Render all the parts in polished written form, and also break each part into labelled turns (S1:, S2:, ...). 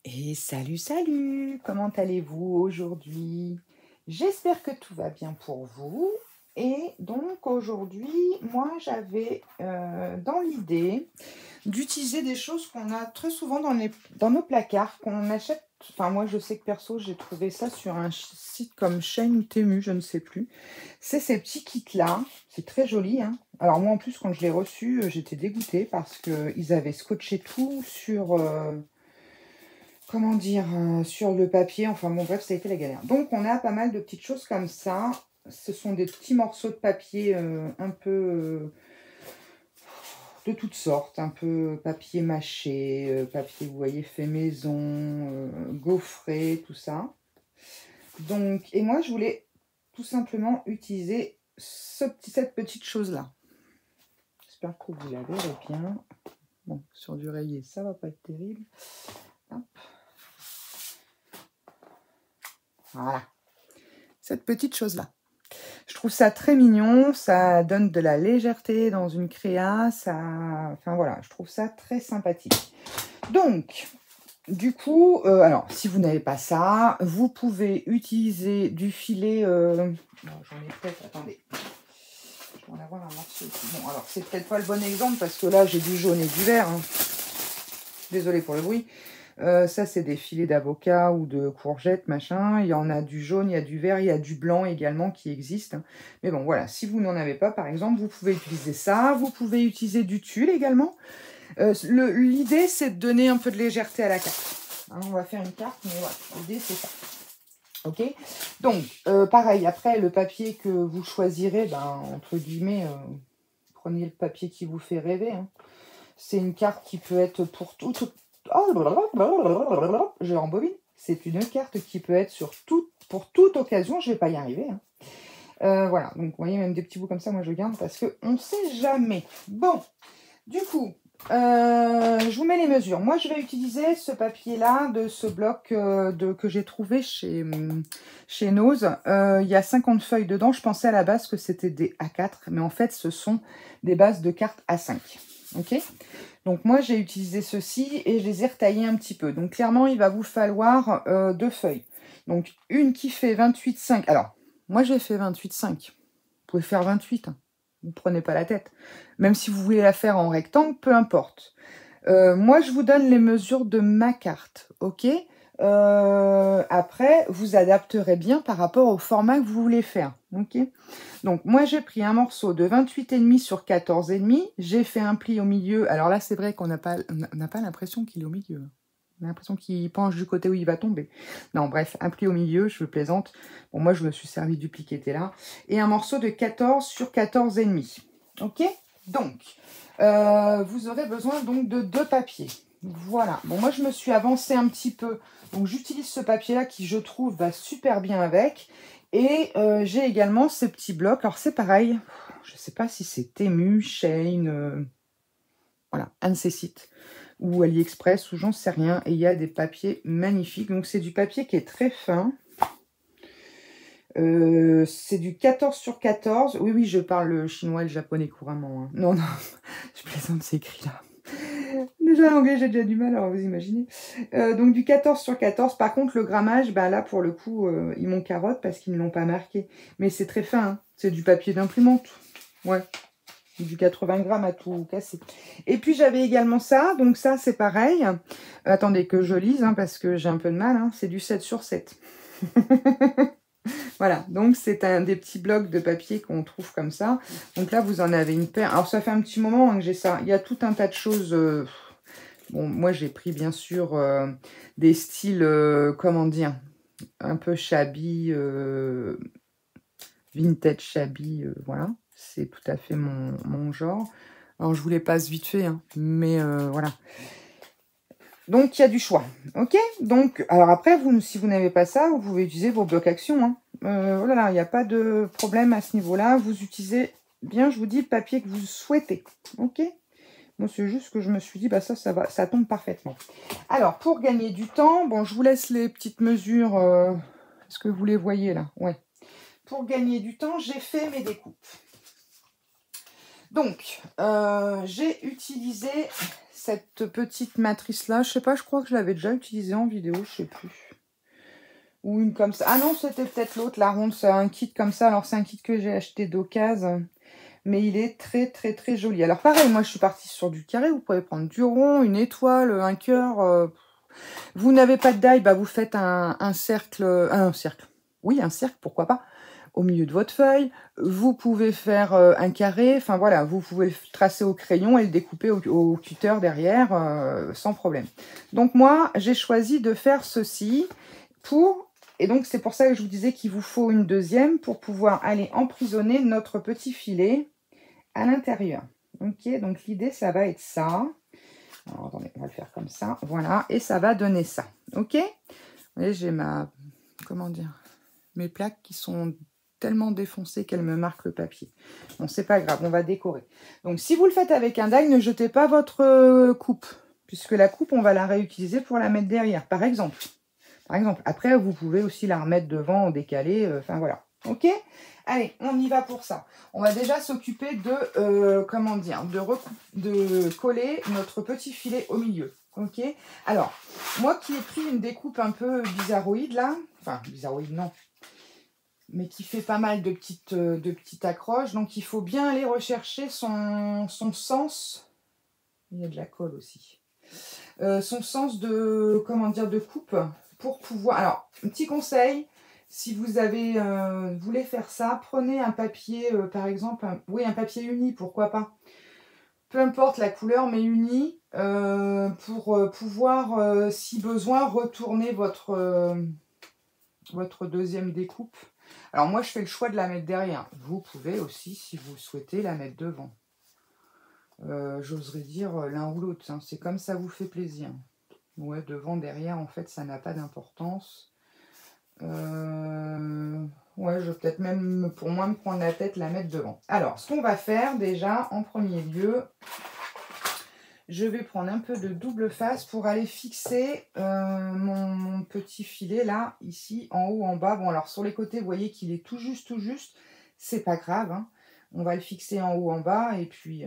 S1: Et salut, salut! Comment allez-vous aujourd'hui? J'espère que tout va bien pour vous. Et donc aujourd'hui, moi j'avais dans l'idée d'utiliser des choses qu'on a très souvent dans nos placards, qu'on achète. Enfin moi je sais que perso j'ai trouvé ça sur un site comme Shein ou Temu, je ne sais plus. C'est ces petits kits-là, c'est très joli, hein. Alors moi en plus quand je l'ai reçu, j'étais dégoûtée parce qu'ils avaient scotché tout sur... comment dire, sur le papier. Enfin bon, bref, ça a été la galère. Donc, on a pas mal de petites choses comme ça. Ce sont des petits morceaux de papier un peu de toutes sortes. Un peu papier mâché, papier, vous voyez, fait maison, gaufré, tout ça. Donc, et moi, je voulais tout simplement utiliser cette petite chose-là. J'espère que vous la verrez bien. Bon, sur du rayé, ça va pas être terrible. Hop. Voilà, cette petite chose-là. Je trouve ça très mignon, ça donne de la légèreté dans une créa, ça... Enfin voilà, je trouve ça très sympathique. Donc, du coup, alors, si vous n'avez pas ça, vous pouvez utiliser du filet... j'en ai peut-être, attendez. Je vais en avoir un morceau ici. Bon, alors, c'est peut-être pas le bon exemple, parce que là, j'ai du jaune et du vert. Hein. Désolée pour le bruit. Ça, c'est des filets d'avocat ou de courgettes, machin. Il y en a du jaune, il y a du vert, il y a du blanc également qui existe. Mais bon, voilà, si vous n'en avez pas, par exemple, vous pouvez utiliser ça. Vous pouvez utiliser du tulle également. L'idée, c'est de donner un peu de légèreté à la carte. Hein, on va faire une carte, mais voilà, l'idée, c'est ça. Ok. Donc, pareil, après, le papier que vous choisirez, ben, entre guillemets, prenez le papier qui vous fait rêver. Hein. C'est une carte qui peut être pour tout... Je rembobine. C'est une carte qui peut être pour toute occasion. Je ne vais pas y arriver. Hein. Voilà. Donc, vous voyez, même des petits bouts comme ça, moi, je garde parce qu'on ne sait jamais. Bon. Du coup, je vous mets les mesures. Moi, je vais utiliser ce papier-là de ce bloc que j'ai trouvé chez Nose. Il y a 50 feuilles dedans. Je pensais à la base que c'était des A4, mais en fait, ce sont des bases de cartes A5. Ok? Donc, moi, j'ai utilisé ceci et je les ai retaillés un petit peu. Donc, clairement, il va vous falloir 2 feuilles. Donc, une qui fait 28,5. Alors, moi, j'ai fait 28,5. Vous pouvez faire 28. Hein. Ne prenez pas la tête. Même si vous voulez la faire en rectangle, peu importe. Moi, je vous donne les mesures de ma carte. Ok? Après, vous adapterez bien par rapport au format que vous voulez faire. Ok? Donc, moi, j'ai pris un morceau de 28,5 sur 14,5. J'ai fait un pli au milieu. Alors là, c'est vrai qu'on n'a pas l'impression qu'il est au milieu. On a l'impression qu'il penche du côté où il va tomber. Non, bref, un pli au milieu, je plaisante. Bon, moi, je me suis servi du pli qui était là. Et un morceau de 14 sur 14,5. Ok? Donc, vous aurez besoin donc de 2 papiers. Voilà. Bon, moi, je me suis avancée un petit peu. Donc, j'utilise ce papier-là qui, je trouve, va super bien avec. Et j'ai également ces petits blocs. Alors, c'est pareil. Je ne sais pas si c'est Temu, Shein, voilà, un de ces sites. Ou AliExpress, ou j'en sais rien. Et il y a des papiers magnifiques. Donc, c'est du papier qui est très fin. C'est du 14 sur 14. Oui, oui, je parle le chinois et le japonais couramment. Hein. Non, non, je plaisante, c'est écrit là. Déjà, l'anglais, j'ai déjà du mal, alors vous imaginez. Donc, du 14 sur 14. Par contre, le grammage, bah, là, pour le coup, ils m'ont carotte parce qu'ils ne l'ont pas marqué. Mais c'est très fin. Hein. C'est du papier d'imprimante. Ouais. Du 80 grammes à tout casser. Et puis, j'avais également ça. Donc, ça, c'est pareil. Attendez que je lise, hein, parce que j'ai un peu de mal. Hein. C'est du 7 sur 7. Voilà, donc c'est un des petits blocs de papier qu'on trouve comme ça. Donc là, vous en avez une paire. Alors, ça fait un petit moment hein, que j'ai ça. Il y a tout un tas de choses. Bon, moi, j'ai pris, bien sûr, des styles, comment dire, un peu shabby, vintage shabby, voilà. C'est tout à fait mon genre. Alors, je vous les passe vite fait, hein, mais voilà. Donc, il y a du choix, ok? Donc, alors après, si vous n'avez pas ça, vous pouvez utiliser vos blocs action. Hein. Oh là là, il n'y a pas de problème à ce niveau-là. Vous utilisez bien, je vous dis, le papier que vous souhaitez, ok? Moi, c'est juste que je me suis dit, bah ça va, ça tombe parfaitement. Alors, pour gagner du temps, bon, je vous laisse les petites mesures. Est-ce que vous les voyez là? Ouais. Pour gagner du temps, j'ai fait mes découpes. Donc, j'ai utilisé cette petite matrice-là. Je sais pas, je crois que je l'avais déjà utilisée en vidéo, je sais plus. Ou une comme ça. Ah non, c'était peut-être l'autre, la ronde. C'est un kit comme ça. Alors, c'est un kit que j'ai acheté d'occasion. Mais il est très, très, très joli. Alors, pareil, moi, je suis partie sur du carré. Vous pouvez prendre du rond, une étoile, un cœur. Vous n'avez pas de die, bah, vous faites un cercle. Un cercle. Oui, un cercle, pourquoi pas. Au milieu de votre feuille. Vous pouvez faire un carré. Enfin, voilà, vous pouvez le tracer au crayon et le découper au cutter derrière sans problème. Donc, moi, j'ai choisi de faire ceci pour... Et donc, c'est pour ça que je vous disais qu'il vous faut une deuxième pour pouvoir aller emprisonner notre petit filet à l'intérieur. Ok, donc l'idée, ça va être ça. Alors, attendez, on va le faire comme ça. Voilà, et ça va donner ça. Ok. Vous voyez, j'ai ma... Comment dire? Mes plaques qui sont tellement défoncées qu'elles me marquent le papier. Bon, c'est pas grave, on va décorer. Donc, si vous le faites avec un die, ne jetez pas votre coupe. Puisque la coupe, on va la réutiliser pour la mettre derrière, par exemple. Après, vous pouvez aussi la remettre devant en décalé. Enfin, voilà. Ok? Allez, on y va pour ça. On va déjà s'occuper de, comment dire, de coller notre petit filet au milieu. Ok? Alors, moi qui ai pris une découpe un peu bizarroïde, là. Enfin, bizarroïde, non. Mais qui fait pas mal de petites accroches. Donc, il faut bien aller rechercher son sens. Il y a de la colle aussi. Son sens de, comment dire, de coupe. Pour pouvoir... Alors, un petit conseil, si vous avez voulez faire ça, prenez un papier, par exemple, un papier uni, pourquoi pas. Peu importe la couleur, mais uni, pour pouvoir, si besoin, retourner votre deuxième découpe. Alors, moi, je fais le choix de la mettre derrière. Vous pouvez aussi, si vous souhaitez, la mettre devant. J'oserais dire l'un ou l'autre, hein. C'est comme ça vous fait plaisir. Ouais, devant, derrière, en fait, ça n'a pas d'importance. Ouais, je vais peut-être même, pour moi, me prendre la tête, la mettre devant. Alors, ce qu'on va faire, déjà, en premier lieu, je vais prendre un peu de double face pour aller fixer mon petit filet, là, ici, en haut, en bas. Bon, alors, sur les côtés, vous voyez qu'il est tout juste. C'est pas grave, hein. On va le fixer en haut, en bas, et puis,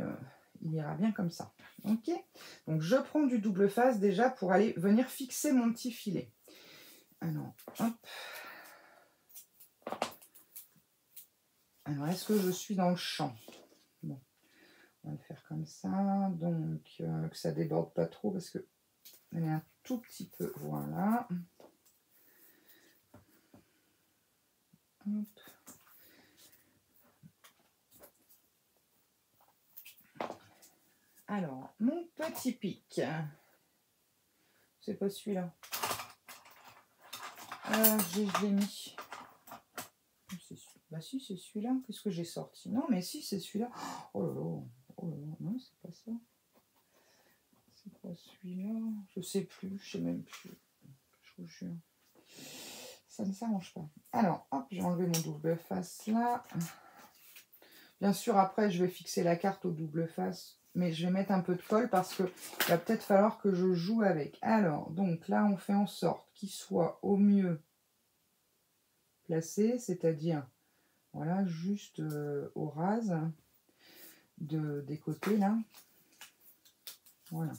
S1: il ira bien comme ça. Ok? Donc, je prends du double face, déjà, pour aller venir fixer mon petit filet. Alors, hop. Alors, est-ce que je suis dans le champ? Bon, on va le faire comme ça. Donc, que ça déborde pas trop parce que elle est un tout petit peu. Voilà. Hop. Alors, mon petit pic. C'est pas celui-là. Je l'ai mis. Bah si, c'est celui-là. Qu'est-ce que j'ai sorti? Non, mais si, c'est celui-là. Oh là là. Oh là là. Non, c'est pas ça. C'est pas celui-là. Je sais plus. Je sais même plus. Je vous jure. Ça ne s'arrange pas. Alors, hop, j'ai enlevé mon double face là. Bien sûr, après, je vais fixer la carte au double face. Mais je vais mettre un peu de colle parce qu'il va peut-être falloir que je joue avec. Alors, donc là, on fait en sorte qu'il soit au mieux placé, c'est-à-dire, voilà, juste au ras des côtés, là. Voilà.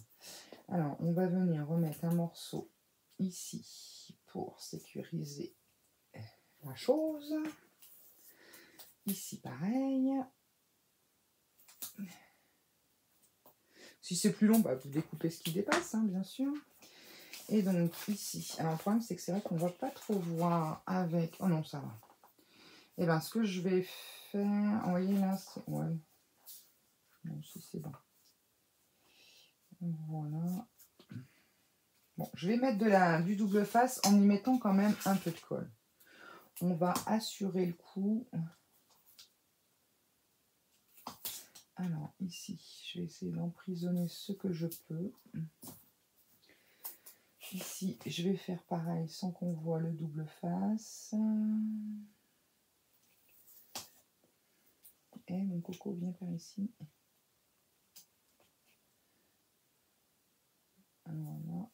S1: Alors, on va venir remettre un morceau ici pour sécuriser la chose. Ici, pareil. Si c'est plus long, bah, vous découpez ce qui dépasse, hein, bien sûr. Et donc, ici. Alors, le problème, c'est que c'est vrai qu'on ne va pas trop voir avec... Oh non, ça va. Et bien, ce que je vais faire... Vous voyez, là, c'est... Ouais. Non, si c'est bon. Voilà. Bon, je vais mettre du double face en y mettant quand même un peu de colle. On va assurer le coup. Alors, ici, je vais essayer d'emprisonner ce que je peux. Ici, je vais faire pareil sans qu'on voit le double face. Et mon coco vient par ici. Voilà.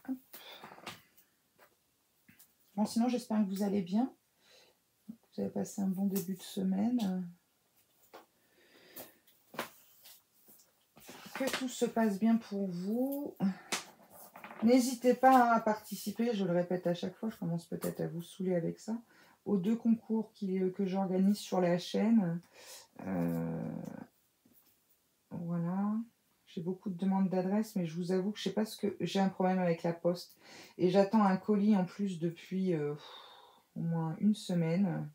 S1: Hop. Bon, sinon, j'espère que vous allez bien. Vous avez passé un bon début de semaine. Que que tout se passe bien pour vous. N'hésitez pas à participer, je le répète à chaque fois, je commence peut-être à vous saouler avec ça, aux 2 concours que j'organise sur la chaîne. Voilà. J'ai beaucoup de demandes d'adresse, mais je vous avoue que je sais pas ce que j'ai un problème avec la poste. Et j'attends un colis en plus depuis au moins une semaine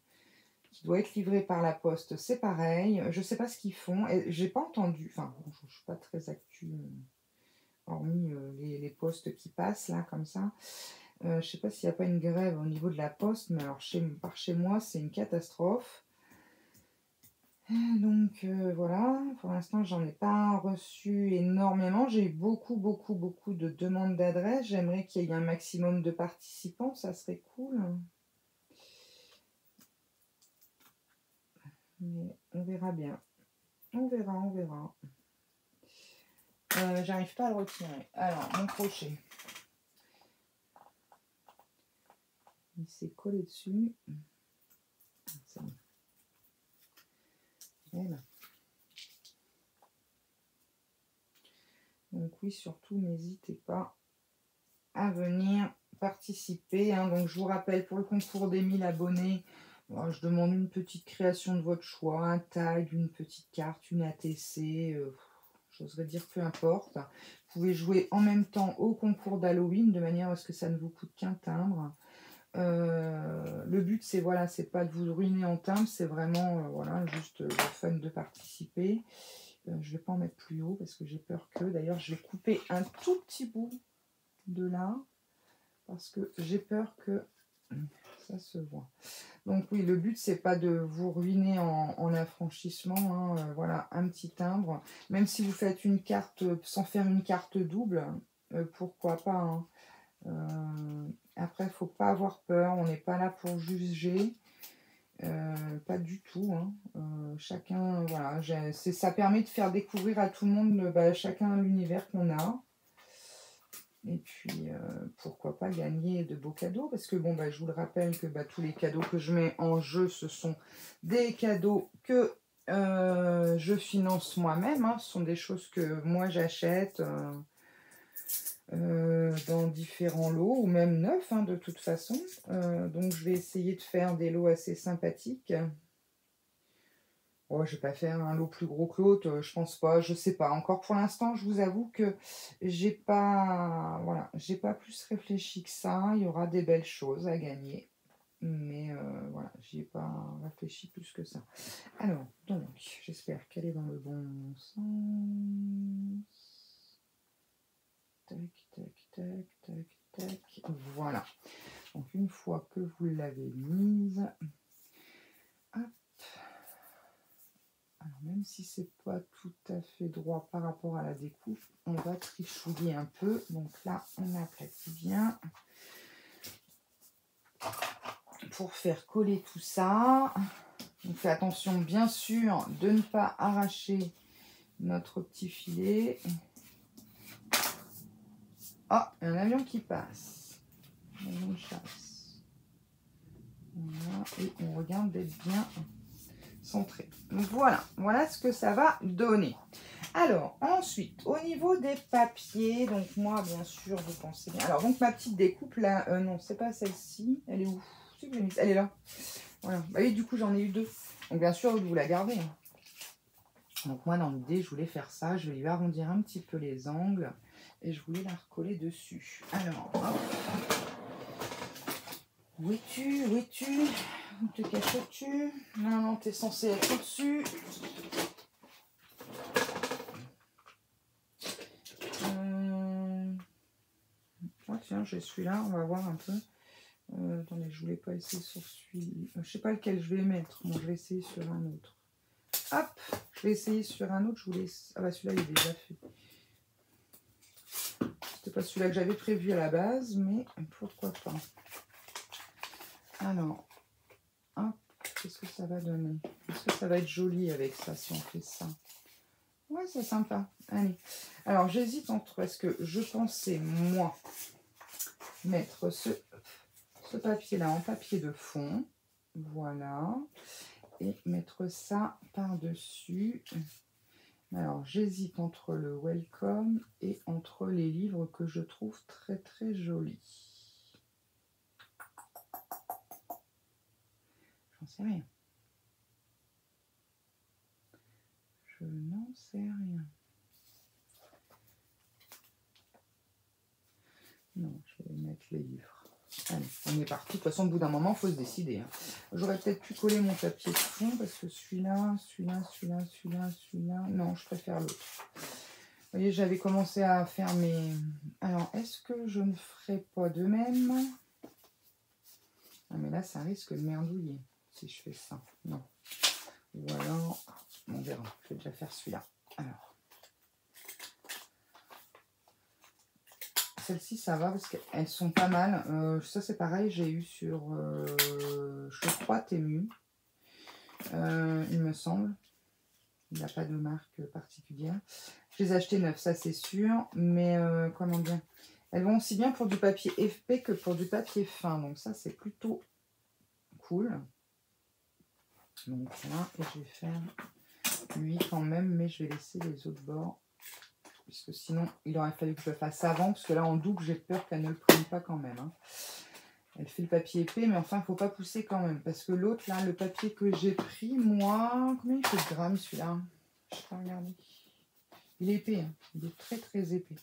S1: qui doit être livré par la poste. C'est pareil. Je sais pas ce qu'ils font. Et j'ai pas entendu. Enfin, bon, je suis pas très actu, hormis les postes qui passent là comme ça. Je sais pas s'il n'y a pas une grève au niveau de la poste, mais alors par chez moi, c'est une catastrophe. Donc voilà, pour l'instant j'en ai pas reçu énormément, j'ai eu beaucoup de demandes d'adresse, j'aimerais qu'il y ait un maximum de participants, ça serait cool. Mais on verra bien, on verra. J'arrive pas à le retirer. Alors, mon crochet, il s'est collé dessus. C'est bon. Voilà. Donc oui, surtout, n'hésitez pas à venir participer. Hein. Donc je vous rappelle, pour le concours des 1000 abonnés, bon, je demande une petite création de votre choix, un tag, une petite carte, une ATC, j'oserais dire peu importe. Vous pouvez jouer en même temps au concours d'Halloween, de manière à ce que ça ne vous coûte qu'un timbre. Le but, c'est voilà, c'est pas de vous ruiner en timbre, c'est vraiment voilà, juste le fun de participer. Je vais pas en mettre plus haut parce que j'ai peur que, d'ailleurs, je vais couper un tout petit bout de là parce que j'ai peur que ça se voit. Donc oui, le but, c'est pas de vous ruiner en affranchissement, hein, voilà, un petit timbre, même si vous faites une carte sans faire une carte double, pourquoi pas, hein. Après, il faut pas avoir peur, on n'est pas là pour juger, pas du tout, hein. Chacun, voilà, ça permet de faire découvrir à tout le monde, chacun l'univers qu'on a. Et puis, pourquoi pas gagner de beaux cadeaux, parce que bon, je vous le rappelle que tous les cadeaux que je mets en jeu, ce sont des cadeaux que je finance moi-même, hein. Ce sont des choses que moi j'achète dans différents lots, ou même neufs, hein, de toute façon. Donc je vais essayer de faire des lots assez sympathiques. Oh, je vais pas faire un lot plus gros que l'autre, je pense pas, je sais pas. Encore pour l'instant, je vous avoue que j'ai pas, voilà, j'ai pas plus réfléchi que ça. Il y aura des belles choses à gagner, mais voilà, j'y ai pas réfléchi plus que ça. Alors, donc, j'espère qu'elle est dans le bon sens. Tac, tac, tac, tac, tac. Voilà. Donc, une fois que vous l'avez mise, hop. Alors, même si c'est pas tout à fait droit par rapport à la découpe, on va trichouiller un peu. Donc là, on aplatit bien pour faire coller tout ça. On fait attention, bien sûr, de ne pas arracher notre petit filet. Ah, il y a un avion qui passe. Un avion de chasse. Voilà, et on regarde d'être bien centré. Donc voilà ce que ça va donner. Alors, ensuite, au niveau des papiers, donc moi, bien sûr, vous pensez bien. Alors, donc ma petite découpe, là, non, c'est pas celle-ci. Elle est où? Elle est là. Voilà. Bah oui, du coup, j'en ai eu 2. Donc, bien sûr, vous la gardez. Hein. Donc, moi, dans l'idée, je voulais faire ça. Je vais lui arrondir un petit peu les angles. Et je voulais la recoller dessus. Alors, hop. Où es-tu? Où es-tu? Où te caches-tu? Non, non, t'es censé être au-dessus. Oh, tiens, j'ai celui-là, on va voir un peu. Attendez, je voulais pas essayer sur celui-là. Je sais pas lequel je vais mettre. Bon, je vais essayer sur un autre. Hop, je vais essayer sur un autre. Je voulais... Ah bah celui-là, il est déjà fait. C'était pas celui-là que j'avais prévu à la base, mais pourquoi pas. Alors, hop, qu'est-ce que ça va donner? Est-ce que ça va être joli avec ça, si on fait ça? Ouais, c'est sympa. Allez. Alors, j'hésite entre... Est-ce que je pensais, moi, mettre ce papier-là en papier de fond. Voilà. Et mettre ça par-dessus. Alors, j'hésite entre le Welcome et entre les livres que je trouve très très jolis. J'en sais rien. Je n'en sais rien. Non, je vais mettre les livres. Allez, on est parti. De toute façon, au bout d'un moment, il faut se décider. Hein. J'aurais peut-être pu coller mon papier de fond parce que celui-là... Non, je préfère l'autre. Vous voyez, j'avais commencé à faire mes... Alors, est-ce que je ne ferai pas de même? Ah, mais là, ça risque de merdouiller si je fais ça. Non. Ou alors, on verra. Je vais déjà faire celui-là. Alors. Celles-ci, ça va parce qu'elles sont pas mal. Ça, c'est pareil. J'ai eu sur, je crois, Temu. Il me semble. Il n'y a pas de marque particulière. Je les ai achetées neuves, ça c'est sûr. Mais comment dire, elles vont aussi bien pour du papier épais que pour du papier fin. Donc ça, c'est plutôt cool. Donc là, et je vais faire lui quand même. Mais je vais laisser les autres bords. Puisque sinon, il aurait fallu que je le fasse avant. Parce que là, en double, j'ai peur qu'elle ne le prenne pas quand même. Hein. Elle fait le papier épais, mais enfin, il ne faut pas pousser quand même. Parce que l'autre, là, le papier que j'ai pris, moi... Combien il fait de grammes, celui-là? Je ne sais pas regarder. Il est épais. Hein. Il est très, très épais.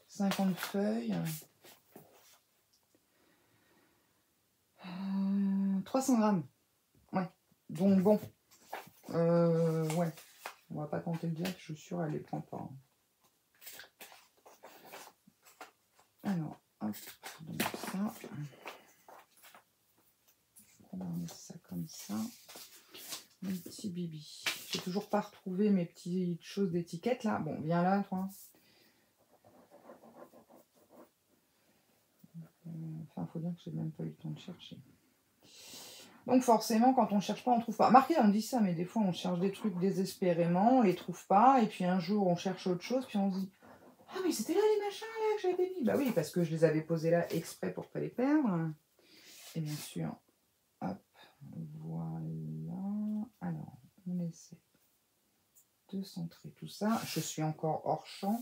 S1: 50 feuilles. 300 grammes. Ouais. Donc, bon. Ouais. On va pas tenter le direct. Je suis sûre, elle ne les prend pas. Hein. Alors, hop, donc ça. On va mettre ça comme ça. Mon petit bibi. J'ai toujours pas retrouvé mes petites choses d'étiquette là. Bon, viens là, toi. Enfin, il faut dire que j'ai même pas eu le temps de chercher. Donc forcément, quand on cherche pas, on trouve pas. Marquez, on dit ça, mais des fois, on cherche des trucs désespérément, on les trouve pas, et puis un jour, on cherche autre chose, puis on se dit ah, mais c'était là les machins là que j'avais mis. Bah oui, parce que je les avais posés là exprès pour pas les perdre. Et bien sûr, hop, voilà. Alors, on essaie de centrer tout ça. Je suis encore hors champ.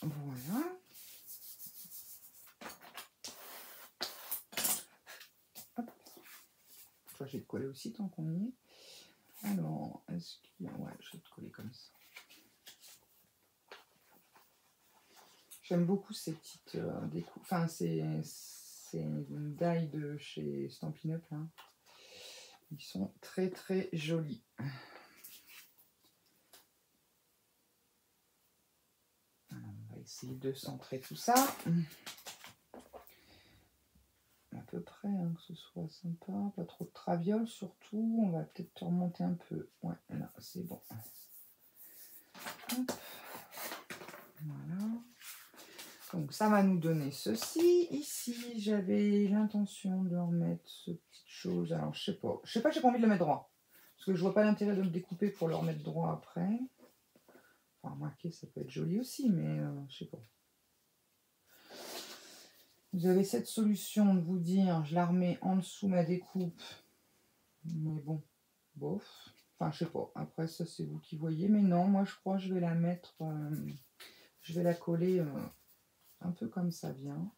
S1: Voilà. Hop. Toi, je vais te coller aussi tant qu'on y est. Alors, est-ce qu'il y a... Ouais, je vais te coller comme ça. J'aime beaucoup ces petites découpes. Enfin, c'est une die de chez Stampin' Up, là. Ils sont très, très jolis. Alors, on va essayer de centrer tout ça. À peu près, hein, que ce soit sympa. Pas trop de traviole, surtout. On va peut-être remonter un peu. Ouais, là, c'est bon. Hop. Voilà. Donc ça va nous donner ceci. Ici, j'avais l'intention de remettre ce petite chose. Alors, je sais pas. Je sais pas, j'ai pas envie de le mettre droit. Parce que je vois pas l'intérêt de le découper pour le remettre droit après. Enfin, remarquez, ça peut être joli aussi, mais je sais pas. Vous avez cette solution de vous dire, je la remets en dessous ma découpe. Mais bon, bof. Enfin, je sais pas. Après, ça, c'est vous qui voyez. Mais non, moi, je crois que je vais la mettre... je vais la coller un peu comme ça vient.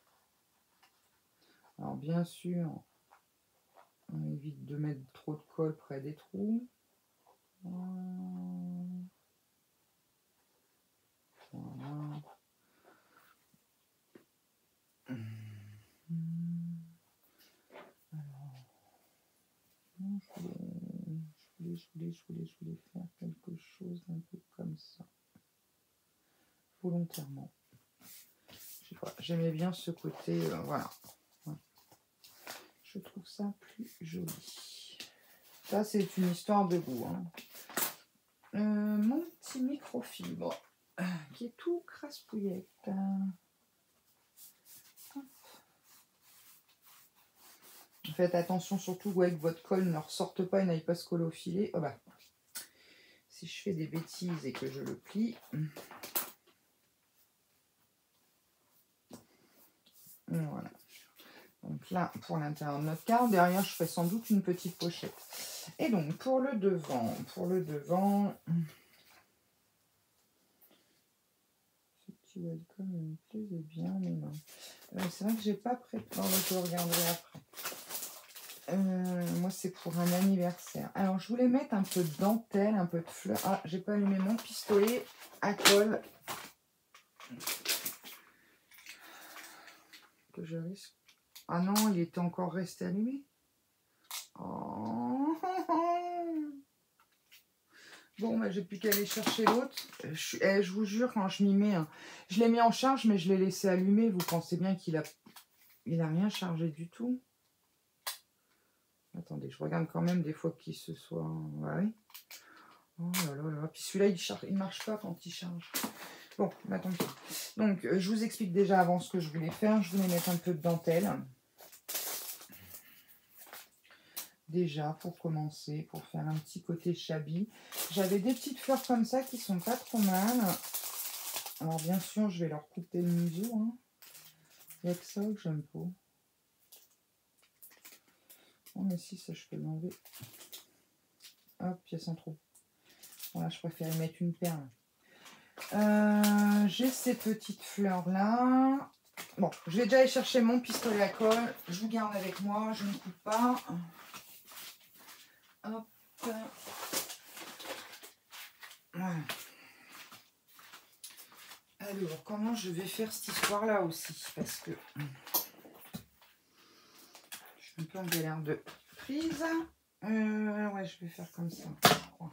S1: Alors, bien sûr, on évite de mettre trop de colle près des trous. Voilà. Alors, je voulais faire quelque chose d'un peu comme ça. Volontairement. Je sais pas, j'aimais bien ce côté, voilà. Ouais. Je trouve ça plus joli. Ça, c'est une histoire de goût. Hein. Mon petit microfibre, qui est tout crasse-pouillette. Faites attention surtout ouais, que votre colle ne ressorte pas et n'aille pas se coller au filet. Oh bah, si je fais des bêtises et que je le plie... Voilà. Donc là, pour l'intérieur de notre carte, derrière, je ferai sans doute une petite pochette. Et donc, pour le devant, ce petit welcome me plaisait bien, mais non. C'est vrai que j'ai pas préparé, je le regarderai après. Moi, c'est pour un anniversaire. Alors, je voulais mettre un peu de dentelle, un peu de fleurs. Ah, j'ai pas allumé mon pistolet à colle. Que je risque. Ah non, il était encore resté allumé. Oh. Bon, bah, j'ai plus qu'à aller chercher l'autre. Je vous jure, quand je m'y mets, hein, je l'ai mis en charge, mais je l'ai laissé allumer. Vous pensez bien qu'il a rien chargé du tout. Attendez, je regarde quand même des fois qu'il se soit... Ouais. Oh là là là. Puis celui-là, il marche pas quand il charge. Bon, bah tant pis. Donc, je vous explique déjà avant ce que je voulais faire. Je voulais mettre un peu de dentelle. Déjà, pour commencer, pour faire un petit côté shabby. J'avais des petites fleurs comme ça qui sont pas trop mal. Alors, bien sûr, je vais leur couper le museau. Hein. Il n'y a que ça que j'aime pas. Oh, mais si, ça, je peux l'enlever. Hop, pièce en trop. Voilà, je préfère y mettre une perle. J'ai ces petites fleurs-là. Bon, je vais déjà aller chercher mon pistolet à colle. Je vous garde avec moi, je ne coupe pas. Hop. Voilà. Alors, comment je vais faire cette histoire-là aussi? Parce que je suis un peu en galère de prise. Ouais, je vais faire comme ça, je crois.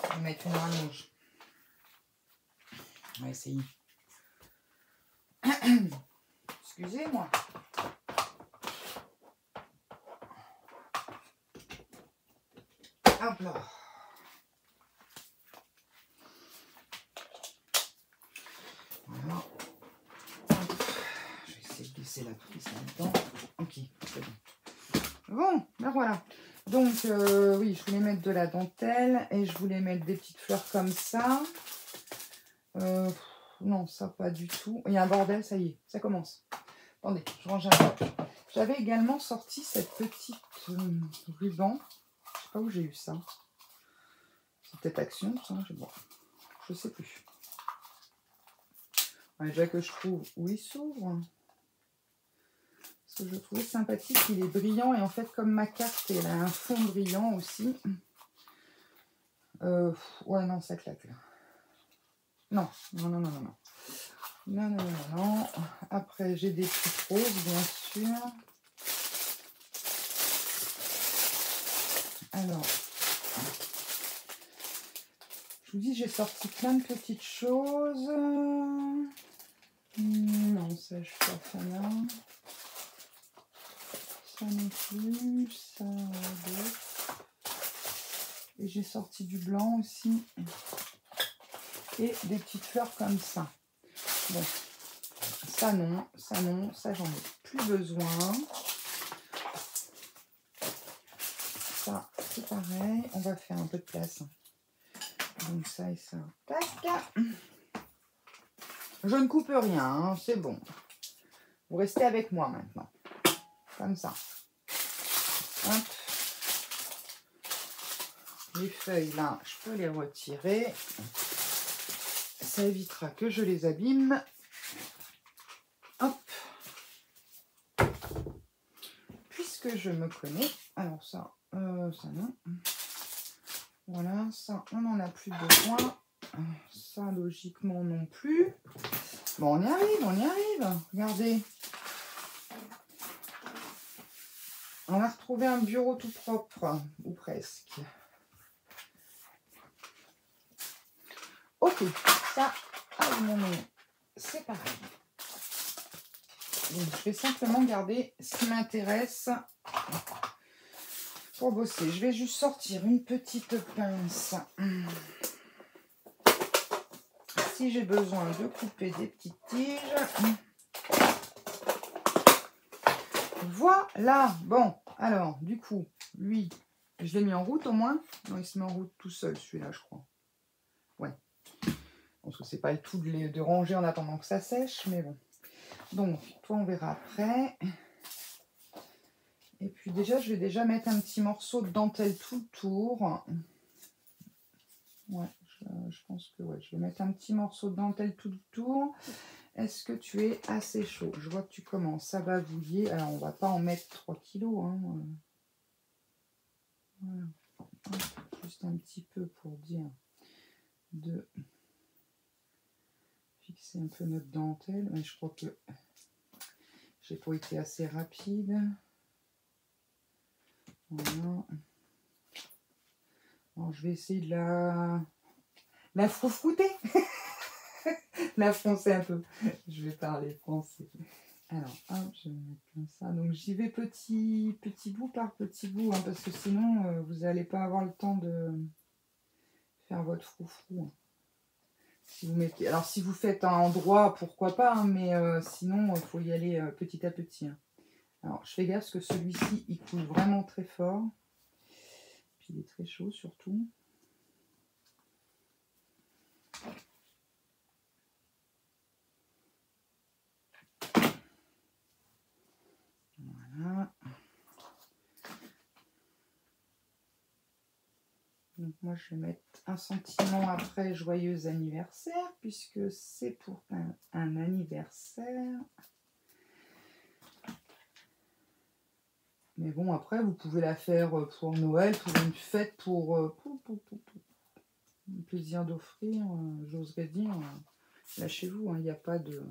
S1: Je vais mettre une rallonge. On va essayer. Excusez-moi. Hop là. Voilà. Je vais essayer de glisser la prise là-dedans. Ok, c'est bon. Bon, ben voilà. Donc, oui, je voulais mettre de la dentelle et je voulais mettre des petites fleurs comme ça. Non, ça, pas du tout. Il y a un bordel, ça y est, ça commence. Attendez, je range un peu. J'avais également sorti cette petite ruban. Je sais pas où j'ai eu ça. C'est peut-être Action, ça. Bon, je sais plus. Ouais, déjà que je trouve où il s'ouvre. Parce que je trouvais sympathique, il est brillant. Et en fait, comme ma carte, elle a un fond brillant aussi. Ouais, non, ça claque là. Non, non, non, non, non, non. Non, non, non, non. Après, j'ai des petites roses, bien sûr. Alors, je vous dis, j'ai sorti plein de petites choses. Non, ça, je suis pas fan là. Ça non plus, ça, et j'ai sorti du blanc aussi. Et des petites fleurs comme ça. Bon, ça non, ça non, ça j'en ai plus besoin. Ça, c'est pareil. On va faire un peu de place. Donc ça et ça. Tac. Je ne coupe rien, hein, c'est bon. Vous restez avec moi maintenant. Comme ça. Hop. Les feuilles là, je peux les retirer. Ça évitera que je les abîme. Hop. Puisque je me connais. Alors ça, ça non. Voilà, ça, on n'en a plus besoin. Ça, logiquement, non plus. Bon, on y arrive, on y arrive. Regardez. On a retrouvé un bureau tout propre, ou presque. Ok, ça, c'est pareil. Donc, je vais simplement garder ce qui m'intéresse pour bosser. Je vais juste sortir une petite pince. Si j'ai besoin de couper des petites tiges. Voilà. Bon, alors, du coup, lui, je l'ai mis en route au moins. Non, il se met en route tout seul, celui-là, je crois. Ouais. Parce que c'est pas le tout de ranger en attendant que ça sèche, mais bon. Donc, toi, on verra après. Et puis déjà, je vais déjà mettre un petit morceau de dentelle tout le tour. Ouais, je pense que ouais, je vais mettre un petit morceau de dentelle tout le tour. Est-ce que tu es assez chaud? Je vois que tu commences à bavouiller. Alors, on va pas en mettre 3 kilos. Hein. Voilà. Juste un petit peu pour dire de fixer un peu notre dentelle. Mais je crois que j'ai pas été assez rapide. Voilà. Alors, je vais essayer de la froufrouter. La froncer un peu. Je vais parler français. Alors, hop, je vais mettre comme ça. Donc, j'y vais petit bout par petit bout, hein, parce que sinon, vous n'allez pas avoir le temps de faire votre froufrou. Hein. Si vous mettez... Alors, si vous faites un endroit, pourquoi pas, hein, mais sinon, il faut y aller petit à petit. Hein. Alors, je fais gaffe parce que celui-ci, il coule vraiment très fort. Puis, il est très chaud, surtout. Voilà. Donc moi, je vais mettre un sentiment après joyeux anniversaire, puisque c'est pour un anniversaire. Mais bon, après, vous pouvez la faire pour Noël, pour une fête, pour un plaisir d'offrir, j'oserais dire. Là, chez vous, il n'y a pas de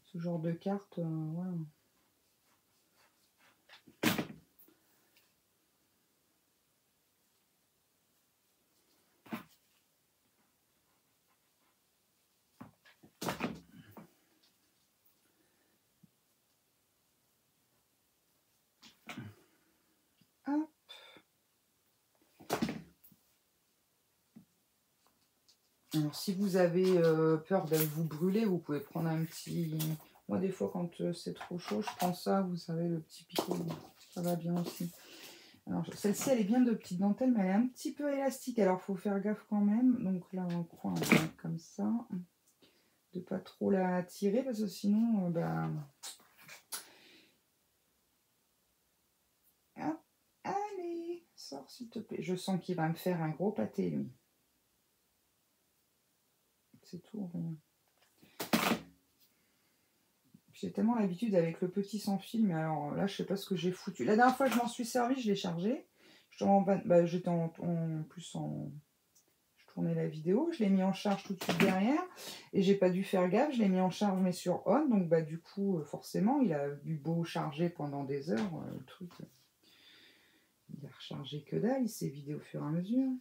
S1: ce genre de carte. Voilà. Hop. Alors, si vous avez peur de vous brûler, vous pouvez prendre un petit... Moi, des fois, quand c'est trop chaud, je prends ça, vous savez, le petit picot. Ça va bien aussi. Alors, celle-ci, elle est bien de petite dentelle, mais elle est un petit peu élastique. Alors, il faut faire gaffe quand même. Donc là, on croit, on va mettre comme ça. De pas trop la tirer, parce que sinon, Hop, allez, sors s'il te plaît. Je sens qu'il va me faire un gros pâté, lui. C'est tout, rien. J'ai tellement l'habitude avec le petit sans fil, mais alors là, je sais pas ce que j'ai foutu. La dernière fois, je m'en suis servi, je l'ai chargé. J'étais en plus en... Je tournais la vidéo, je l'ai mis en charge tout de suite derrière. Et j'ai pas dû faire gaffe, je l'ai mis en charge, mais sur on. Donc, du coup, forcément, il a eu beau charger pendant des heures. Le truc, il a rechargé que dalle, il s'est vidé au fur et à mesure.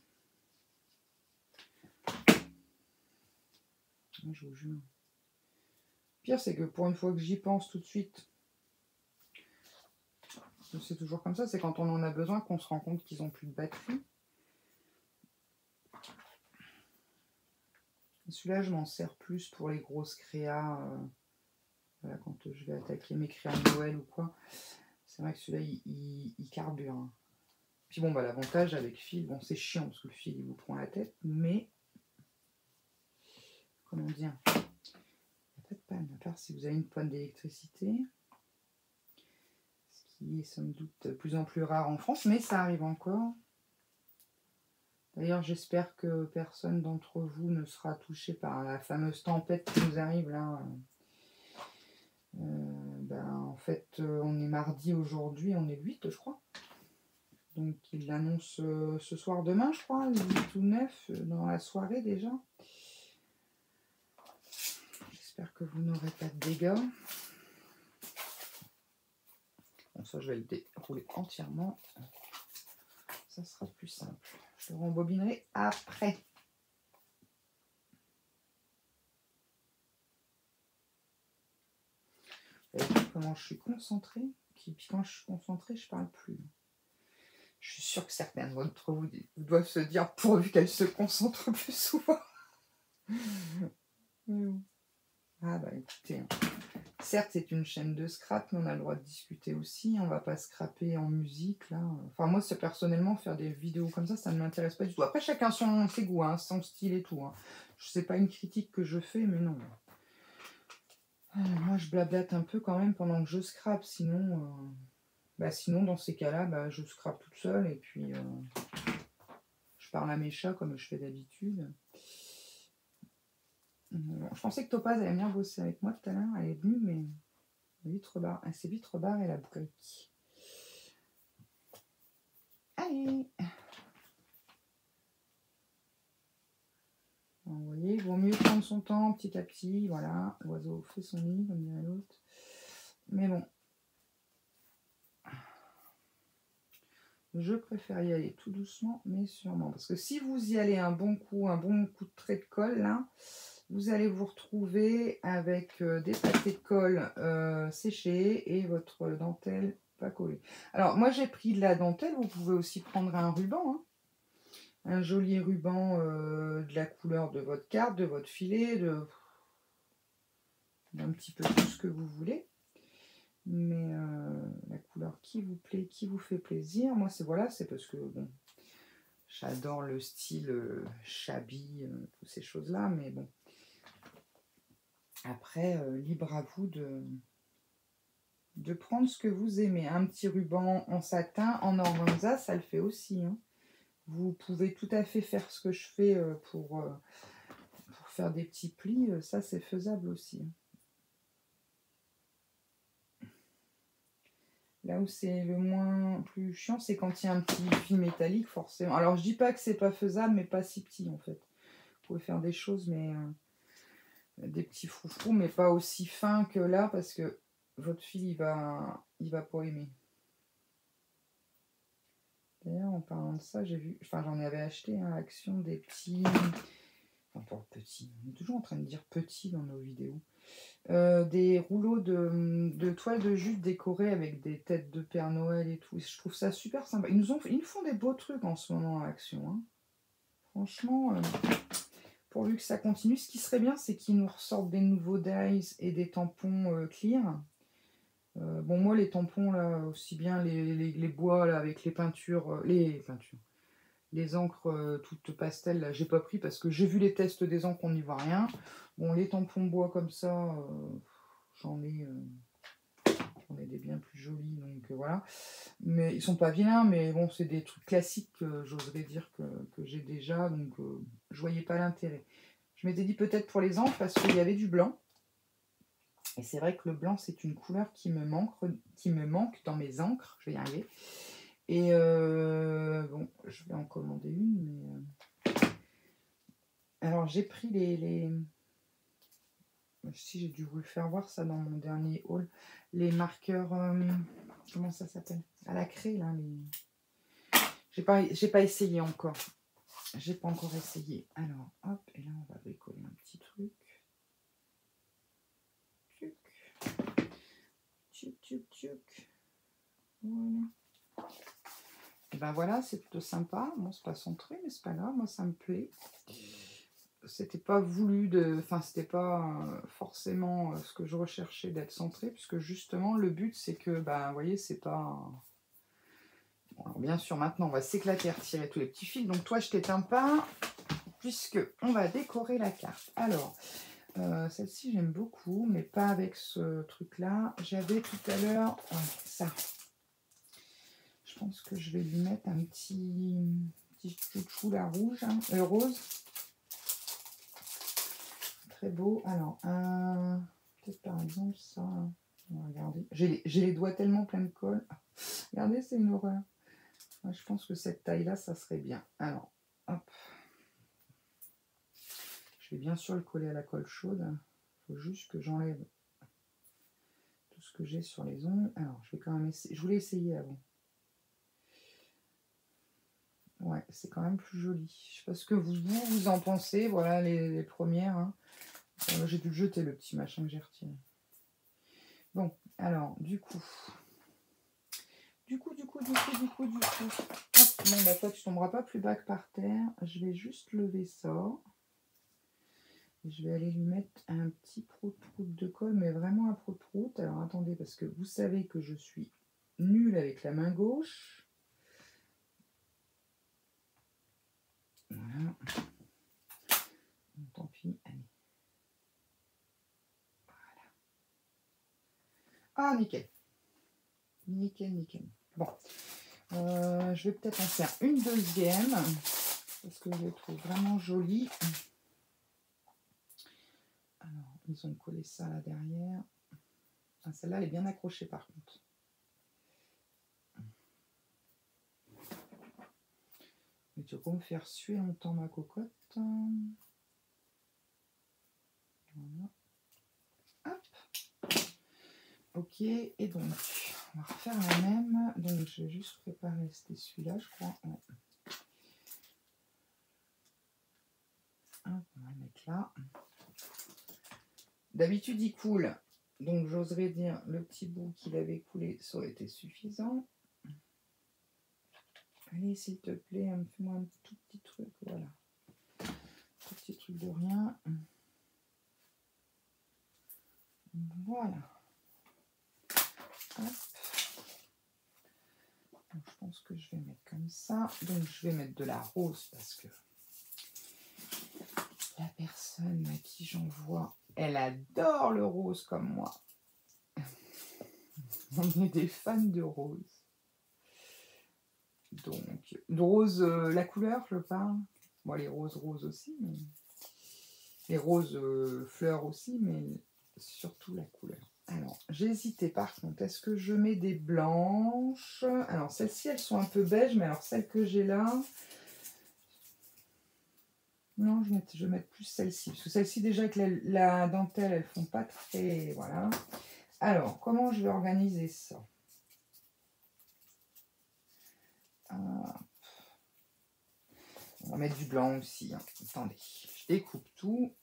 S1: Je vous jure. Le pire, c'est que pour une fois que j'y pense tout de suite, c'est toujours comme ça, c'est quand on en a besoin qu'on se rend compte qu'ils n'ont plus de batterie. Celui-là, je m'en sers plus pour les grosses créas, voilà, quand je vais attaquer mes créas de Noël ou quoi. C'est vrai que celui-là, il carbure. Hein. Puis bon, l'avantage avec fil, bon, c'est chiant parce que le fil, il vous prend la tête, mais comment dire, il n'y a pas de panne, à part si vous avez une panne d'électricité, ce qui est somme doute de plus en plus rare en France, mais ça arrive encore. D'ailleurs, j'espère que personne d'entre vous ne sera touché par la fameuse tempête qui nous arrive là. En fait, on est mardi aujourd'hui, on est le 8, je crois. Donc, il l'annonce ce soir, demain, je crois, le 8 ou 9, dans la soirée déjà. J'espère que vous n'aurez pas de dégâts. Bon, ça, je vais le dérouler entièrement. Ça sera plus simple. Je le rembobinerai après. Vous voyez comment je suis concentrée. Puis quand je suis concentrée, je parle plus. Je suis sûre que certains d'entre vous doivent se dire pourvu qu'elle se concentre plus souvent. Ah écoutez, certes c'est une chaîne de scrap, mais on a le droit de discuter aussi. On va pas scraper en musique là. Enfin moi c'est personnellement faire des vidéos comme ça ne m'intéresse pas du tout. Après chacun ses goûts, hein, son style et tout. Hein. C'est pas une critique que je fais, mais non. Moi, je blablate un peu quand même pendant que je scrape, sinon, sinon dans ces cas-là, je scrape toute seule et puis je parle à mes chats comme je fais d'habitude. Je pensais que Topaz allait bien bosser avec moi tout à l'heure. Elle est venue, mais elle s'est vite rebarrée la brique. Allez. Vous voyez, il vaut mieux prendre son temps petit à petit. Voilà, l'oiseau fait son nid, comme dirait l'autre. Mais bon, je préfère y aller tout doucement, mais sûrement. Parce que si vous y allez un bon coup de trait de colle, là, vous allez vous retrouver avec des pâtés de colle séchés et votre dentelle pas collée. Alors, moi, j'ai pris de la dentelle. Vous pouvez aussi prendre un ruban, hein. Un joli ruban de la couleur de votre carte, de votre filet, d'un petit peu tout ce que vous voulez. Mais la couleur qui vous plaît, qui vous fait plaisir. Moi, c'est parce que, bon, j'adore le style shabby, toutes ces choses-là. Mais bon, après, libre à vous de prendre ce que vous aimez. Un petit ruban en satin, en organza, ça le fait aussi, hein. Vous pouvez tout à fait faire ce que je fais pour faire des petits plis. Ça, c'est faisable aussi, hein. Là où c'est le moins plus chiant, c'est quand il y a un petit fil métallique, forcément. Alors, je dis pas que c'est pas faisable, mais pas si petit, en fait. Vous pouvez faire des choses, mais des petits froufrous, mais pas aussi fins que là, parce que votre fil, il va pas aimer. D'ailleurs, en parlant de ça, j'ai vu... Enfin, j'en avais acheté à Action des petits... Enfin, pour petits. On est toujours en train de dire petits dans nos vidéos. Des rouleaux de toile de jute décorés avec des têtes de Père Noël et tout. Je trouve ça super sympa. Ils nous font des beaux trucs en ce moment à Action, hein. Franchement, pourvu que ça continue. Ce qui serait bien, c'est qu'ils nous ressortent des nouveaux dies et des tampons clear. Bon, moi, les tampons, là, aussi bien les bois là, avec les peintures, les encres toutes pastel, là, j'ai pas pris parce que j'ai vu les tests des encres, on n'y voit rien. Bon, les tampons bois comme ça, j'en ai des bien plus jolis, donc voilà. Mais ils sont pas vilains, mais bon, c'est des trucs classiques, j'oserais dire que j'ai déjà, donc je voyais pas l'intérêt. Je m'étais dit peut-être pour les encres parce qu'il y avait du blanc. Et c'est vrai que le blanc, c'est une couleur qui me manque dans mes encres. Je vais y arriver. Et bon, je vais en commander une, mais... Alors, j'ai pris les... Si, j'ai dû vous le faire voir, ça, dans mon dernier haul. Les marqueurs... comment ça s'appelle? À la craie, là. J'ai pas essayé encore. J'ai pas encore essayé. Alors, hop, et là, on va bricoler un petit truc. Tchouk. Voilà. Et ben voilà, c'est plutôt sympa. Bon, c'est pas centré, mais c'est pas grave, moi ça me plaît. C'était pas voulu enfin, c'était pas forcément ce que je recherchais d'être centré, puisque justement le but c'est que, vous voyez, c'est pas. Bon, alors, bien sûr, maintenant on va s'éclater à retirer tous les petits fils. Donc toi, je t'éteins pas, puisque on va décorer la carte. Alors, celle-ci j'aime beaucoup, mais pas avec ce truc-là. J'avais tout à l'heure ça. Je pense que je vais lui mettre un petit chouchou là, rouge, hein, rose. Très beau. Alors, peut-être par exemple ça. On va regarder. J'ai les doigts tellement pleins de colle. Regardez, c'est une horreur. Moi, je pense que cette taille-là, ça serait bien. Alors, hop. Je vais bien sûr le coller à la colle chaude. Il faut juste que j'enlève tout ce que j'ai sur les ongles. Alors, je vais quand même essayer. Je voulais essayer avant. Ouais, c'est quand même plus joli. Je sais pas ce que vous en pensez. Voilà les premières. Hein. J'ai dû le jeter, le petit machin que j'ai retiré. Bon, alors, du coup. Hop, bon, toi, tu tomberas pas plus bas que par terre. Je vais juste lever ça. Et je vais aller lui mettre un petit prout-prout de colle, mais vraiment un prout-prout. Alors, attendez, parce que vous savez que je suis nulle avec la main gauche. Voilà. Bon, tant pis, allez. Voilà. Ah, nickel. Nickel, nickel. Bon. Je vais peut-être en faire une deuxième. Parce que je les trouve vraiment jolies. Alors, ils ont collé ça là derrière. Ah, celle-là, elle est bien accrochée par contre. Mais tu vas pas me faire suer longtemps ma cocotte. Voilà. Hop. Ok, et donc, on va refaire la même. Donc, je vais juste préparer, c'était celui-là, je crois. Ouais. Hop, on va le mettre là. D'habitude, il coule. Donc, j'oserais dire, le petit bout qu'il avait coulé, ça aurait été suffisant. Allez, s'il te plaît, fais-moi un tout petit truc. Voilà. Tout petit truc de rien. Voilà. Hop. Donc, je pense que je vais mettre comme ça. Donc, je vais mettre de la rose parce que la personne à qui j'envoie, elle adore le rose comme moi. On est des fans de rose. Donc, de rose, la couleur, je parle. Bon, les roses aussi, mais les roses fleurs aussi, mais surtout la couleur. Alors, j'ai hésité par contre. Est-ce que je mets des blanches? Alors, celles-ci, elles sont un peu beige, mais alors celles que j'ai là... Non, je vais mettre plus celle-ci. Parce que celle-ci, déjà, avec la dentelle, elles font pas très... Voilà. Alors, comment je vais organiser ça? On va mettre du blanc aussi. Hein. Attendez, je découpe tout.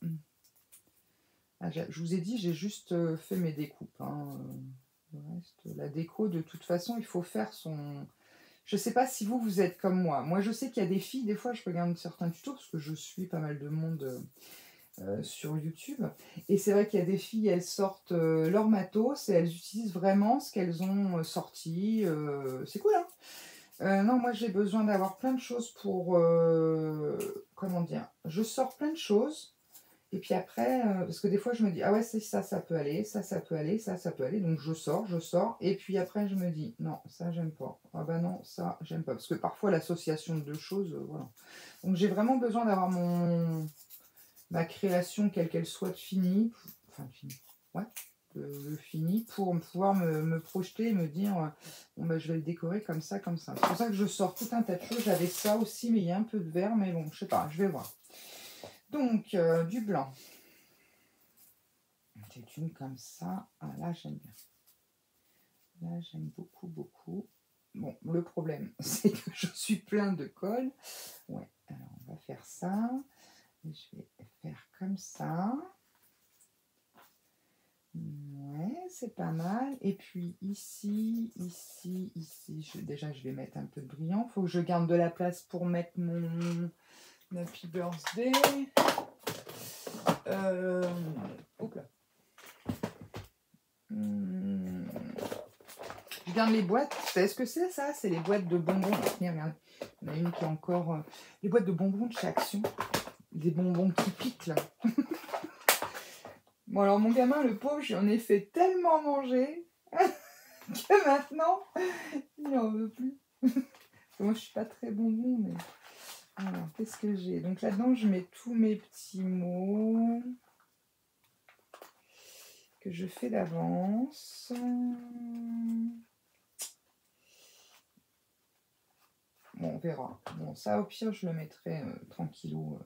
S1: Ah, je vous ai dit, j'ai juste fait mes découpes. Hein. Le reste, la déco, de toute façon, il faut faire son... Je ne sais pas si vous êtes comme moi. Moi, je sais qu'il y a des filles, des fois, je regarde certains tutos, parce que je suis pas mal de monde sur YouTube. Et c'est vrai qu'il y a des filles, elles sortent leur matos et elles utilisent vraiment ce qu'elles ont sorti. C'est cool, hein. Non, moi, j'ai besoin d'avoir plein de choses pour... comment dire? Je sors plein de choses. Et puis après, parce que des fois, je me dis, ah ouais, c'est ça, ça peut aller, ça peut aller, ça peut aller. Donc, je sors. Et puis après, je me dis, non, ça, j'aime pas. Ah bah non, ça, j'aime pas. Parce que parfois, l'association de deux choses, voilà. Donc, j'ai vraiment besoin d'avoir ma création, quelle qu'elle soit, finie. Enfin, finie. Ouais, finie pour pouvoir me projeter et me dire, bon, bah, je vais le décorer comme ça, comme ça. C'est pour ça que je sors tout un tas de choses. J'avais ça aussi, mais il y a un peu de vert. Mais bon, je sais pas, je vais voir. Donc, du blanc. C'est une comme ça. Ah, là, j'aime bien. Là, j'aime beaucoup, beaucoup. Bon, le problème, c'est que je suis plein de colle. Ouais, alors on va faire ça. Et je vais faire comme ça. Ouais, c'est pas mal. Et puis ici. Déjà, je vais mettre un peu de brillant. Il faut que je garde de la place pour mettre mon Happy Birthday. Hop là. Je garde les boîtes. Vous savez ce que c'est, ça? C'est les boîtes de bonbons. Regardez. Il y en a une qui est encore... les boîtes de bonbons de chez Action. Des bonbons qui piquent, là. Bon, alors, mon gamin, le pauvre, j'en ai fait tellement manger que maintenant, il n'en veut plus. Moi, je suis pas très bonbon, mais... Alors, qu'est-ce que j'ai? Donc, là-dedans, je mets tous mes petits mots que je fais d'avance. Bon, on verra. Bon, ça, au pire, je le mettrai tranquillou.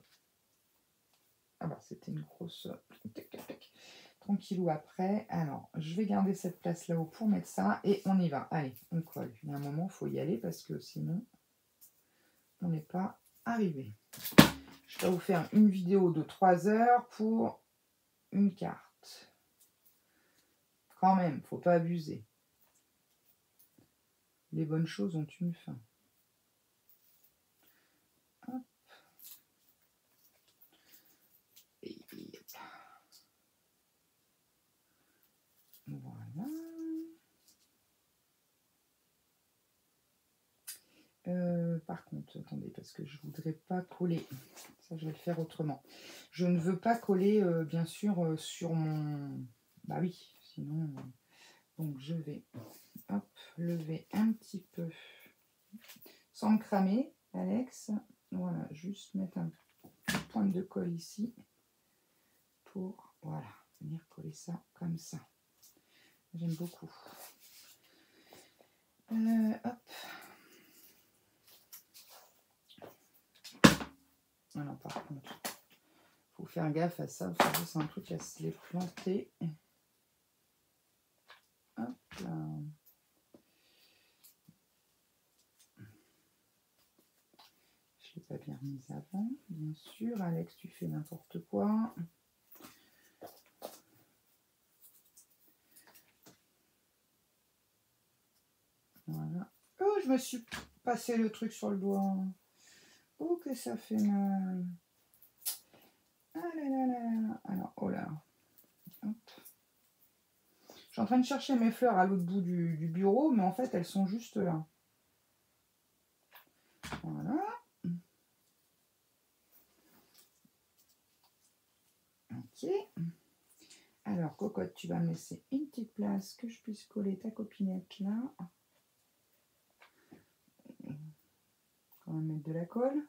S1: Ah bah, c'était une grosse... Tranquillou après. Alors, je vais garder cette place là-haut pour mettre ça. Et on y va. Allez, on colle. Il y a un moment, il faut y aller parce que sinon, on n'est pas arrivé. Je vais vous faire une vidéo de 3 heures pour une carte. Quand même, faut pas abuser. Les bonnes choses ont une fin. Hop. Et voilà. Par contre, attendez, parce que je voudrais pas coller. Ça, je vais le faire autrement. Je ne veux pas coller, bien sûr, sur mon... Bah oui, sinon... Donc je vais hop, lever un petit peu sans me cramer, Alex. Voilà, juste mettre un point de colle ici pour voilà, venir coller ça comme ça. J'aime beaucoup. Hop. Alors par contre, faut faire gaffe à ça. Vous savez, c'est un truc à se les planter. Hop là. Je l'ai pas bien remise avant, bien sûr. Alex, tu fais n'importe quoi. Voilà. Oh, je me suis passé le truc sur le doigt. Oh, que ça fait mal. Ah là là là. Alors, oh là. Hop. Je suis en train de chercher mes fleurs à l'autre bout du bureau, mais en fait, elles sont juste là. Voilà. Ok. Alors, cocotte, tu vas me laisser une petite place que je puisse coller ta copinette là. On va mettre de la colle.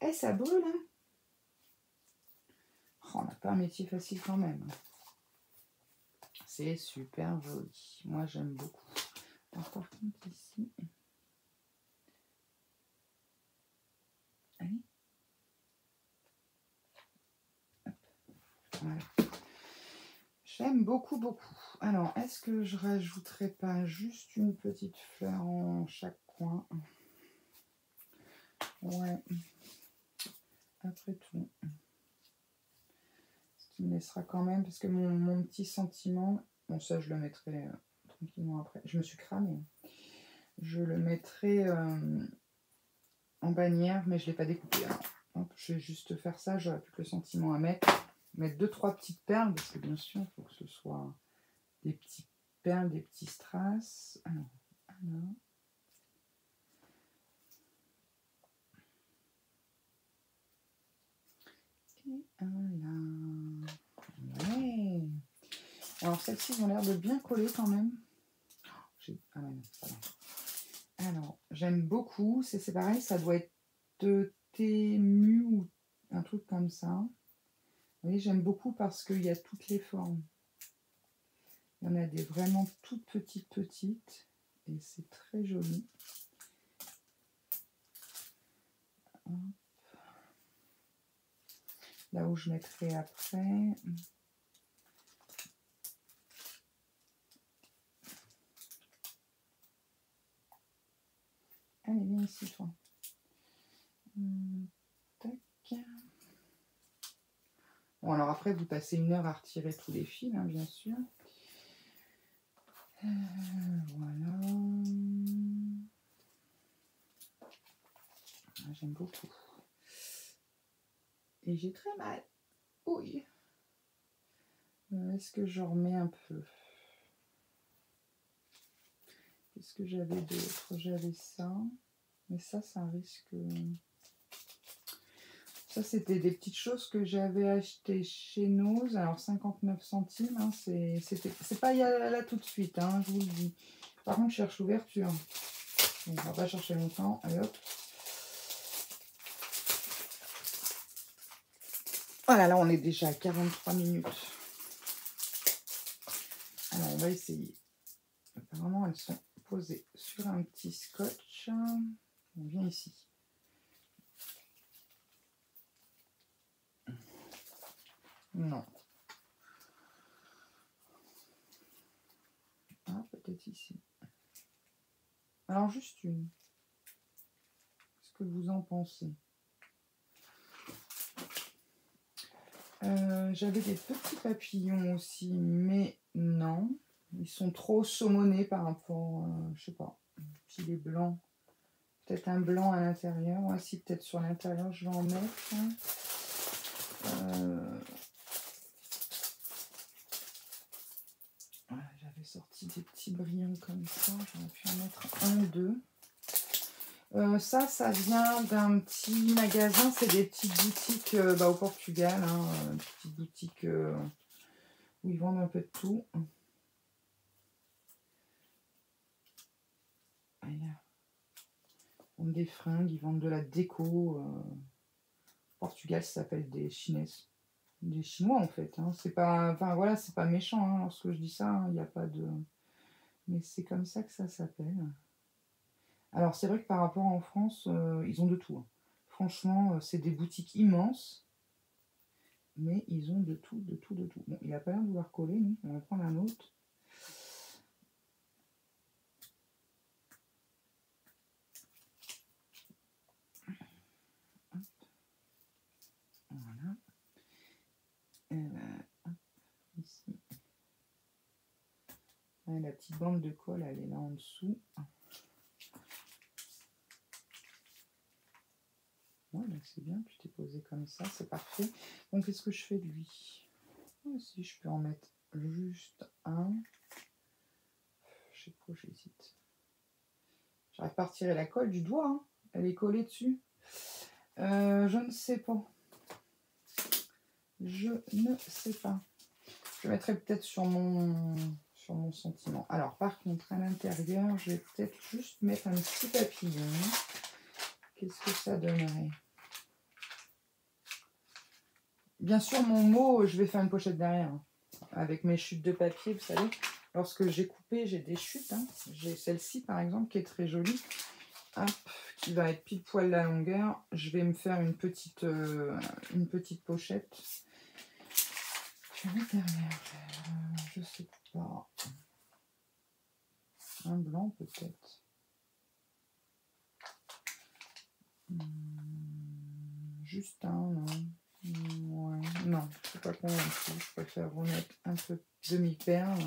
S1: Et ça brûle, hein. Oh, on n'a pas un métier facile quand même. C'est super joli. Moi, j'aime beaucoup. Alors, par contre, ici... Allez. Hop. Voilà. J'aime beaucoup, beaucoup. Alors, est-ce que je rajouterais pas juste une petite fleur en chaque coin? Ouais. Après tout. Ce qui me laissera quand même, parce que mon petit sentiment, bon ça je le mettrai tranquillement après. Je me suis cramée. Je le mettrai en bannière, mais je ne l'ai pas découpé. Alors, hop, je vais juste faire ça, j'aurai plus que le sentiment à mettre. Mettre 2-3 petites perles, parce que bien sûr, il faut que ce soit des petites perles, des petits strass. Alors. Et voilà. Ouais. Alors, celles-ci ont l'air de bien coller quand même. Ah ouais, non, ça va. Alors, j'aime beaucoup. C'est pareil, ça doit être de Temu ou un truc comme ça. Vous voyez, j'aime beaucoup parce qu'il y a toutes les formes. Il y en a des vraiment toutes petites. Et c'est très joli. Hop. Là où je mettrai après... Allez, viens ici, toi. Tac. Bon, alors après, vous passez 1 heure à retirer tous les fils, hein, bien sûr. Voilà. Ah, j'aime beaucoup. Et j'ai très mal. Oui. Est-ce que j'en remets un peu? Qu'est-ce que j'avais d'autre? J'avais ça. Mais ça risque... Ça, c'était des petites choses que j'avais achetées chez Nose. Alors, 59 centimes. Hein, c'est pas là tout de suite, hein, je vous le dis. Par contre, je cherche l'ouverture. Donc, on va pas chercher longtemps. Allez, hop. Voilà, là, on est déjà à 43 minutes. Alors, on va essayer. Apparemment, elles sont posées sur un petit scotch. On vient ici. Non. Ah, peut-être ici. Alors, juste une. Qu'est-ce que vous en pensez? J'avais des petits papillons aussi, mais non. Ils sont trop saumonés par rapport, je sais pas, filet blanc. Peut-être un blanc à l'intérieur. Ouais, si, peut-être sur l'intérieur, je vais en mettre. Voilà, j'avais sorti des petits brillants comme ça. J'aurais pu en mettre 1 ou 2. Ça vient d'un petit magasin. C'est des petites boutiques au Portugal. Hein, des petites boutiques où ils vendent un peu de tout. Ils vendent des fringues, ils vendent de la déco. Au Portugal, ça s'appelle des Chinaises. Des Chinois en fait. Hein. C'est pas, enfin voilà, c'est pas méchant hein, lorsque je dis ça. Il n'y a pas de. Mais c'est comme ça que ça s'appelle. Alors c'est vrai que par rapport en France, ils ont de tout. Hein. Franchement, c'est des boutiques immenses. Mais ils ont de tout, de tout, de tout. Bon, il n'a pas l'air de vouloir coller, nous. On va en prendre un autre. Voilà. Hop, ici. Ouais, la petite bande de colle, elle est là en dessous. Ouais, ben c'est bien, tu t'es posé comme ça, c'est parfait. Donc, qu'est-ce que je fais de lui? Si je peux en mettre juste un. Je sais pas, j'hésite. J'arrive pas à retirer la colle du doigt. Hein. Elle est collée dessus. Je ne sais pas. Je ne sais pas. Je mettrai peut-être sur mon sentiment. Alors, par contre, à l'intérieur, je vais peut-être juste mettre un petit papillon. Qu'est-ce que ça donnerait? Bien sûr, mon mot, je vais faire une pochette derrière. Hein, avec mes chutes de papier, vous savez. Lorsque j'ai coupé, j'ai des chutes. Hein. J'ai celle-ci, par exemple, qui est très jolie. Hop, qui va être pile poil la longueur. Je vais me faire une petite pochette. Je vais mettre derrière. Je sais pas. Un blanc, peut-être. Juste un, non. Ouais, non, je ne suis pas convaincue. Je préfère remettre un peu demi-perle.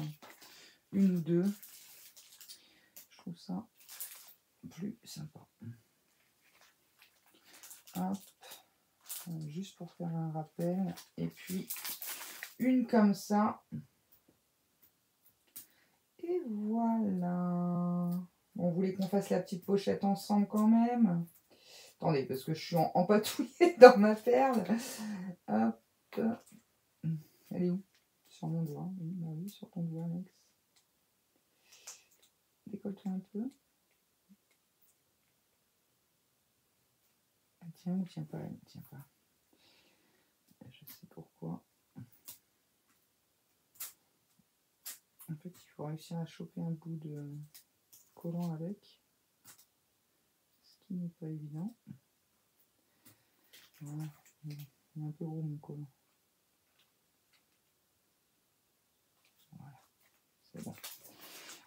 S1: Une ou deux. Je trouve ça plus sympa. Hop. Juste pour faire un rappel. Et puis, une comme ça. Et voilà. Bon, vous voulez qu'on fasse la petite pochette ensemble quand même? Attendez, parce que je suis empatouillée dans ma perle. Hop. Elle est où? Sur mon doigt. Oui, bah oui, sur ton doigt, Alex. Décolle-toi un peu. Elle tient ou tient pas? Elle ne tient pas. Je sais pourquoi. En fait, il faut réussir à choper un bout de collant avec. Ce qui n'est pas évident. Voilà. Il est un peu gros mon collant. Voilà. C'est bon.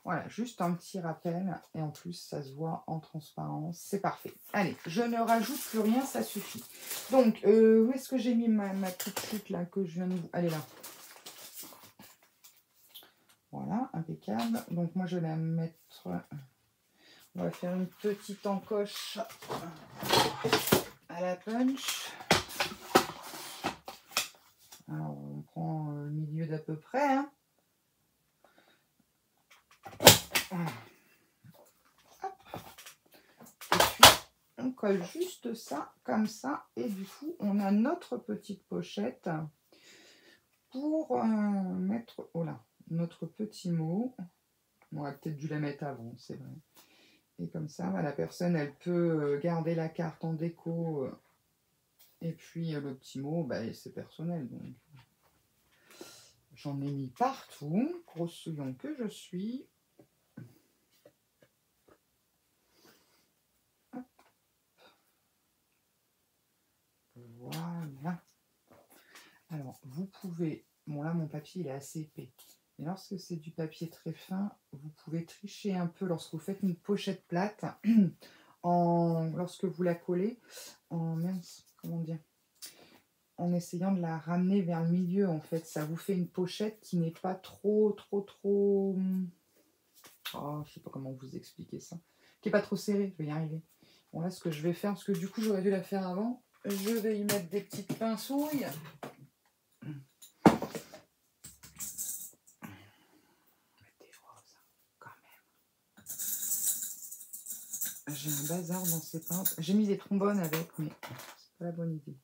S1: Voilà, juste un petit rappel. Et en plus, ça se voit en transparence. C'est parfait. Allez, je ne rajoute plus rien, ça suffit. Donc, où est-ce que j'ai mis ma petite chute là que je viens de vous... Elle est là. Voilà, impeccable. Donc, moi, je vais la mettre... On va faire une petite encoche à la punch. Alors, on prend le milieu d'à peu près. Hein. Et puis, on colle juste ça, comme ça. Et du coup, on a notre petite pochette pour mettre notre petit mot. On aurait peut-être dû la mettre avant, c'est vrai. Et comme ça, la personne, elle peut garder la carte en déco. Et puis, le petit mot, c'est personnel. Donc, j'en ai mis partout. Grosse souillon que je suis. Hop. Voilà. Alors, vous pouvez... Bon, là, mon papier, il est assez épais. Et lorsque c'est du papier très fin, vous pouvez tricher un peu lorsque vous faites une pochette plate. Lorsque vous la collez, comment dire, en essayant de la ramener vers le milieu, en fait. Ça vous fait une pochette qui n'est pas trop... Oh, je sais pas comment vous expliquer ça. Qui n'est pas trop serrée, je vais y arriver. Bon, là, ce que je vais faire, parce que du coup, j'aurais dû la faire avant, je vais y mettre des petites pincouilles. J'ai un bazar dans ces pinces. J'ai mis des trombones avec, mais c'est pas la bonne idée.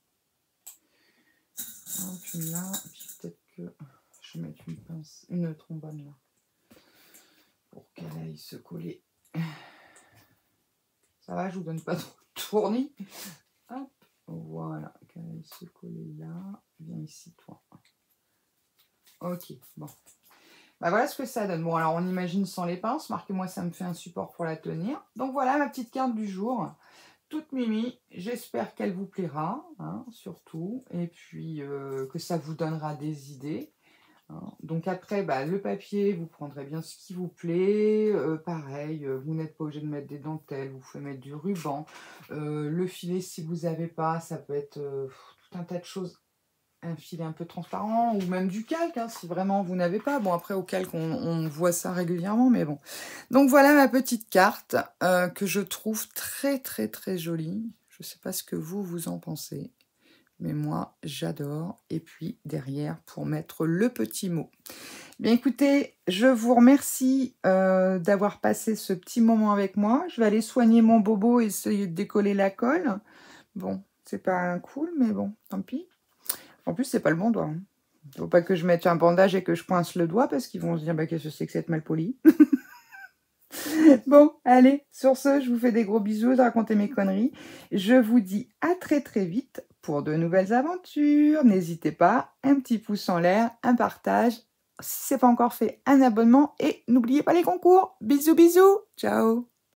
S1: Hop, une là, et puis peut-être que je vais mettre une trombone là. Pour qu'elle aille se coller Ça va, je vous donne pas trop de tournis. Hop, voilà. Qu'elle se coller là. Viens ici, toi. Ok, bon. Bah voilà ce que ça donne. Bon, alors on imagine sans les pinces. Marquez-moi, ça me fait un support pour la tenir. Donc voilà ma petite carte du jour. Toute mimi. J'espère qu'elle vous plaira, hein, surtout. Et puis que ça vous donnera des idées. Donc après, bah, le papier, vous prendrez bien ce qui vous plaît. Pareil, vous n'êtes pas obligé de mettre des dentelles, vous pouvez mettre du ruban. Le filet, si vous n'avez pas, ça peut être tout un tas de choses. Un filet un peu transparent ou même du calque, hein, si vraiment vous n'avez pas. Bon, après, au calque, on voit ça régulièrement, mais bon. Donc voilà ma petite carte que je trouve très, très, très jolie. Je ne sais pas ce que vous en pensez. Mais moi, j'adore. Et puis, derrière, pour mettre le petit mot. Bien, écoutez, je vous remercie d'avoir passé ce petit moment avec moi. Je vais aller soigner mon bobo et essayer de décoller la colle. Bon, c'est pas cool, mais bon, tant pis. En plus, c'est pas le bon doigt. Hein. Faut pas que je mette un bandage et que je coince le doigt parce qu'ils vont se dire bah, qu'est-ce que c'est que cette malpolie. Bon, allez, sur ce, je vous fais des gros bisous de raconter mes conneries. Je vous dis à très très vite pour de nouvelles aventures. N'hésitez pas, un petit pouce en l'air, un partage. Si ce n'est pas encore fait, un abonnement et n'oubliez pas les concours. Bisous, bisous. Ciao.